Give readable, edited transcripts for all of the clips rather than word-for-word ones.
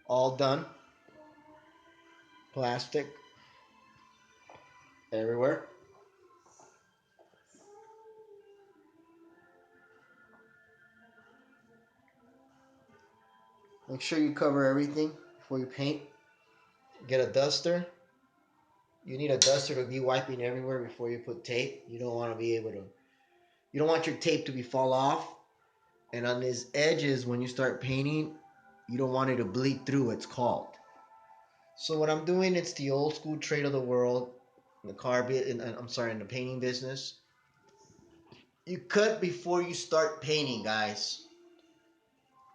All done. Plastic everywhere. Make sure you cover everything before you paint. Get a duster. You need a duster to be wiping everywhere before you put tape. You don't want to be able to, you don't want your tape to be fall off. And on these edges, when you start painting, you don't want it to bleed through, it's called. So what I'm doing, it's the old school trade of the world, in the in the painting business. You cut before you start painting, guys.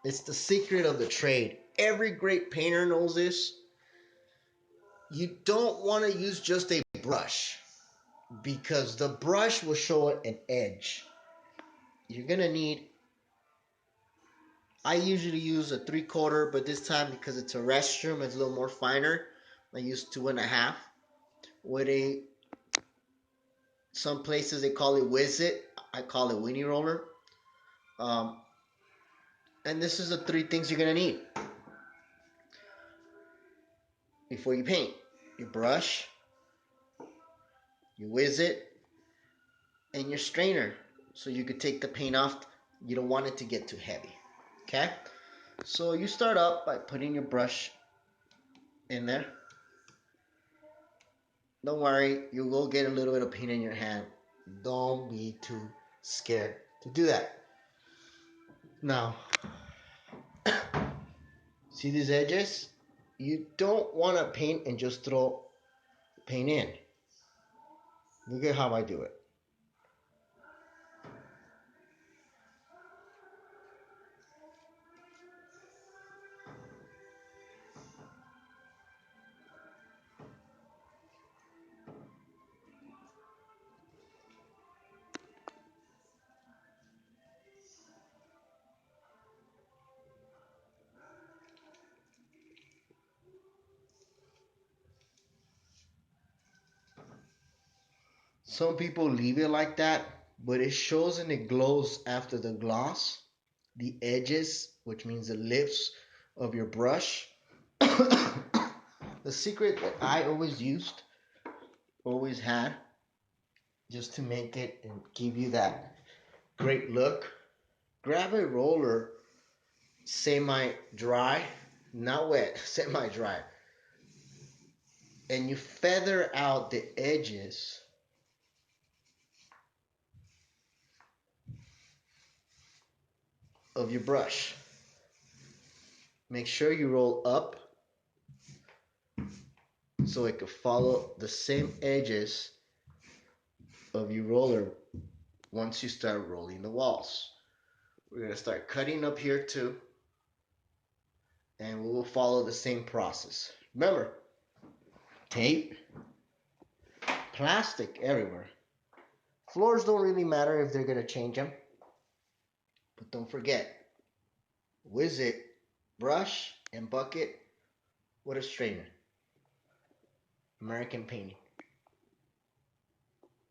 It's the secret of the trade. Every great painter knows this. You don't want to use just a brush because the brush will show an edge. You're gonna need, I usually use a 3/4, but this time because it's a restroom, it's a little more finer. I use 2.5 with a, some places they call it Whiz It. I call it Weenie Roller. Um, and this is the three things you're gonna need before you paint: your brush, your Whiz It, and your strainer, so you could take the paint off. You don't want it to get too heavy. Okay, so you start up by putting your brush in there. Don't worry, you will get a little bit of paint in your hand. Don't be too scared to do that. Now, see these edges? You don't want to paint and just throw paint in. Look at how I do it. Some people leave it like that, but it shows and it glows after the gloss. The edges, which means the lips of your brush. The secret that I always used, always had, just to make it and give you that great look. Grab a roller, semi dry, not wet, semi dry, and you feather out the edges of your brush. Make sure you roll up so it can follow the same edges of your roller once you start rolling the walls. We're going to start cutting up here too, and we will follow the same process. Remember, tape, plastic everywhere. Floors don't really matter if they're going to change them, but don't forget, Whiz It, brush and bucket with a strainer. American painting.